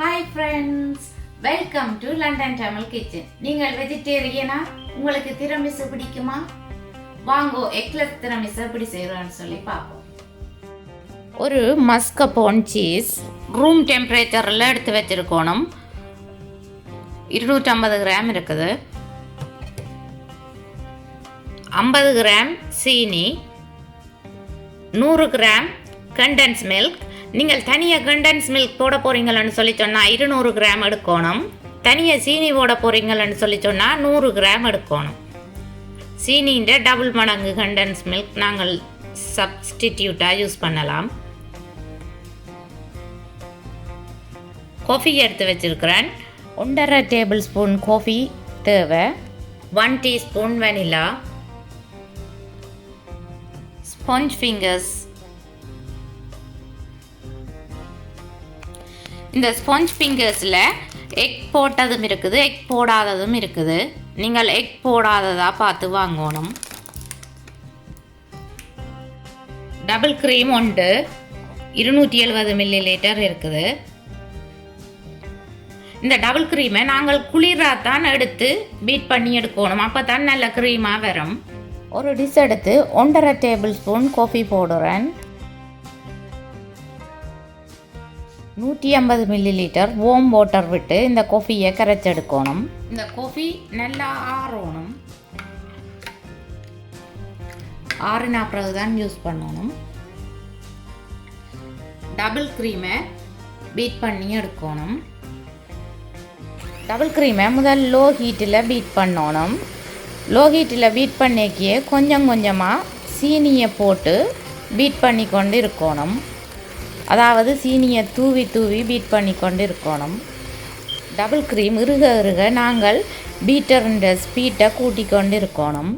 Hi friends, welcome to London Tamil kitchen. நீங்கள் வெஜிடேரியனா? உங்களுக்கு திரமிசு பிடிக்குமா? வாங்கோ எக்லெஸ் திரமிசு எப்படி செய்கிறோன்னு சொல்லி பார்ப்போம். ஒரு மஸ்கபோன் சீஸ் ரூம் டெம்பரேச்சரில் எடுத்து வச்சுருக்கணும். 250 கிராம் இருக்குது. 50 கிராம் சீனி, 100 கிராம் கண்டென்ஸ் மில்க். நீங்கள் தனியாக கண்டென்ஸ் மில்க் போட போகிறீங்களன்னு சொல்லி சொன்னால் 200 கிராம் எடுக்கணும். தனியாக சீனி போட போகிறீங்களன்னு சொல்லி சொன்னால் 100 கிராம் எடுக்கணும். சீனின்ற டபுள் மடங்கு கண்டென்ஸ் மில்க் நாங்கள் சப்ஸ்டிடியூட்டாக யூஸ் பண்ணலாம். காஃபி எடுத்து வச்சுருக்கிறேன். 1.5 டேபிள் ஸ்பூன் காஃபி தேவை. 1 டீஸ்பூன் வெனிலா, ஸ்பாஞ்ச் ஃபிங்கர்ஸ். இந்த ஸ்பாஞ்ச் ஃபிங்கர்ஸில் எக் போட்டதும் இருக்குது, எக் போடாததும் இருக்குது. நீங்கள் எக் போடாததாக பார்த்து வாங்கணும். டபுள் க்ரீம் 270 மில்லிலிட்டர் இருக்குது. இந்த டபுள் க்ரீமை நாங்கள் குளிராக தான் எடுத்து பீட் பண்ணி எடுக்கணும். அப்போ தான் நல்ல க்ரீமாக வரும். ஒரு டிஷ் எடுத்து 1.5 டேபிள் ஸ்பூன் காஃபி போடுறேன். 150 மில்லிலிட்டர் வார்ம் வாட்டர் விட்டு இந்த காஃபியை கரைச்செடுக்கணும். இந்த காஃபி நல்லா ஆறணும். ஆறின பிறகு தான் யூஸ் பண்ணணும். டபுள் க்ரீமை பீட் பண்ணி எடுக்கணும். டபுள் க்ரீமை முதல் லோ ஹீட்டில் பீட் பண்ணணும். லோ ஹீட்டில் பீட் பண்ணிக்கியே கொஞ்சம் கொஞ்சமாக சீனியை போட்டு பீட் பண்ணி கொண்டு இருக்கணும். அதாவது சீனியை தூவி தூவி பீட் பண்ணி கொண்டு இருக்கணும். டபுள் க்ரீம் இறுக நாங்கள் பீட்டருன்ற ஸ்பீட்டை கூட்டி கொண்டு இருக்கணும்.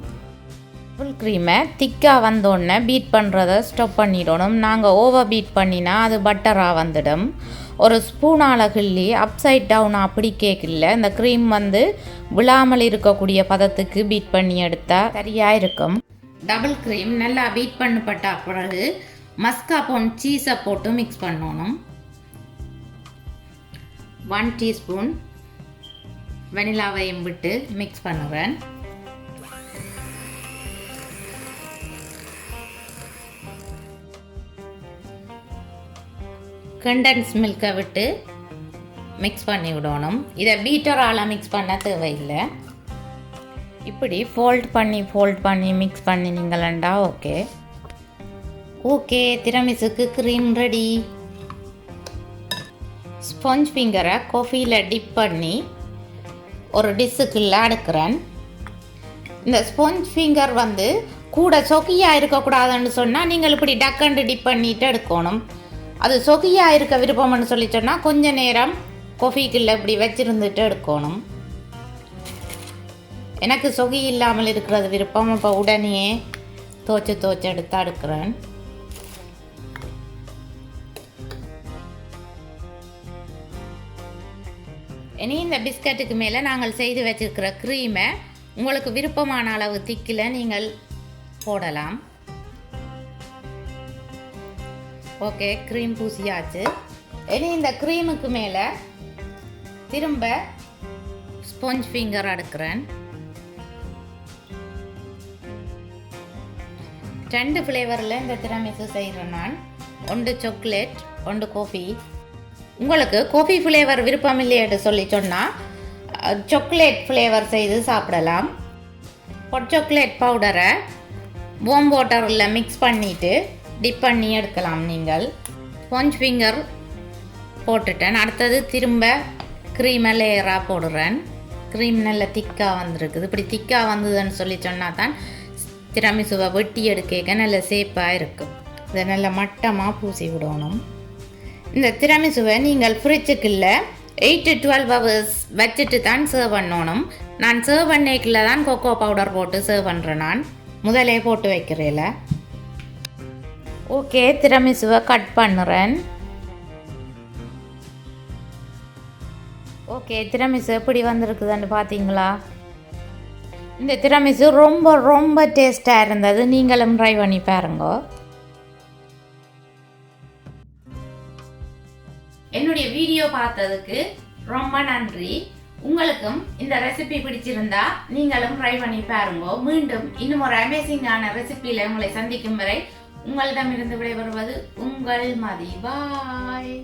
டபுள் க்ரீமை திக்காக வந்தோடனே பீட் பண்ணுறதை ஸ்டாப் பண்ணிடணும். நாங்கள் ஓவர் பீட் பண்ணினா அது பட்டராக வந்துடும். ஒரு ஸ்பூனால் கிள்ளி அப்சைட் டவுன் அப்படி கேட்கல. இந்த க்ரீம் விழாமல் இருக்கக்கூடிய பதத்துக்கு பீட் பண்ணி எடுத்தால் சரியாக இருக்கும். டபுள் க்ரீம் நல்லா பீட் பண்ணப்பட்ட பிறகு மஸ்காபோன் சீஸை போட்டு மிக்ஸ் பண்ணணும். 1 டீஸ்பூன் வெனிலாவையும் விட்டு மிக்ஸ் பண்ணுறேன். கண்டென்ஸ் மில்கை விட்டு மிக்ஸ் பண்ணி விடணும். இதை பீட்டரால் மிக்ஸ் பண்ண தேவையில்லை. இப்படி ஃபோல்ட் பண்ணி மிக்ஸ் பண்ணினீங்களா ஓகே. திரமிசுக்கு க்ரீம் ரெடி. ஸ்பாஞ்ச் ஃபிங்கரை காஃபியில் டிப் பண்ணி ஒரு டிஷ்ஷுக்குள்ளே அடுக்கிறேன். இந்த ஸ்பாஞ்ச் ஃபிங்கர் கூட சொகியாக இருக்கக்கூடாதுன்னு சொன்னால் நீங்கள் இப்படி டக்கண்டு டிப் பண்ணிட்டு எடுக்கணும். அது சொகியாக இருக்க விருப்பம்னு சொல்லி சொன்னால் கொஞ்ச நேரம் காஃபிக்குள்ளே இப்படி வச்சுருந்துட்டு எடுக்கணும். எனக்கு சொகி இல்லாமல் இருக்கிறது விருப்பம். இப்போ உடனே தோச்சு எடுத்து அடுக்கிறேன். இனி இந்த பிஸ்கட்டுக்கு மேலே நாங்கள் செய்து வச்சிருக்கிற க்ரீமை உங்களுக்கு விருப்பமான அளவு திக்கில் நீங்கள் போடலாம். ஓகே, க்ரீம் பூசியாச்சு. இனி இந்த க்ரீமுக்கு மேலே திரும்ப ஸ்பாஞ்ச் ஃபிங்கர் அடுக்கிறேன். 2 ஃப்ளேவரில் இந்த திரமிசு செய்கிறேன் நான். 1 சாக்லேட், 1 காஃபி. உங்களுக்கு காஃபி ஃப்ளேவர் விருப்பம் இல்லையேன்னு சொல்லி சொன்னால் சாக்லேட் ஃப்ளேவர் செய்து சாப்பிடலாம். ஹாட் சாக்லேட் பவுடரை வார்ம் வாட்டரில் மிக்ஸ் பண்ணிவிட்டு டிப் பண்ணி எடுக்கலாம். நீங்கள் ஸ்பாஞ்ச் ஃபிங்கர் போட்டுட்டேன். அடுத்தது திரும்ப க்ரீமை லேயராக போடுறேன். க்ரீம் நல்லா திக்காக வந்திருக்குது. இப்படி திக்காக வந்ததுன்னு சொல்லி சொன்னால் தான் திரமிசுவை வெட்டி எடுக்க நல்ல சேப்பாக இருக்கும். இதை நல்லா மட்டமாக பூசி விடணும். இந்த திரமிசுவை நீங்கள் ஃப்ரிட்ஜுக்குள்ள 8 to 12 ஹவர்ஸ் வச்சுட்டு தான் சர்வ் பண்ணணும். நான் சர்வ் பண்ணிக்குள்ள தான் கொக்கோ பவுடர் போட்டு சர்வ் பண்ணுறேன். நான் முதலே போட்டு வைக்கிறேன். ஓகே, திரமிசுவை கட் பண்ணுறேன். ஓகே, திரமிசு எப்படி வந்திருக்குதுன்னு பார்த்தீங்களா? இந்த திரமிசு ரொம்ப ரொம்ப டேஸ்ட்டாக இருந்தது. நீங்களும் ட்ரை பண்ணி பாருங்க. என்னுடைய வீடியோ பார்த்ததுக்கு ரொம்ப நன்றி. உங்களுக்கும் இந்த ரெசிபி பிடிச்சிருந்தா நீங்களும் ட்ரை பண்ணி பாருங்க. மீண்டும் இன்னும் ஒரு அமேசிங்கான ரெசிபியில உங்களை சந்திக்கும் வரை உங்களிடமிருந்து விடைபெறுவது உங்கள் மதி. பாய்.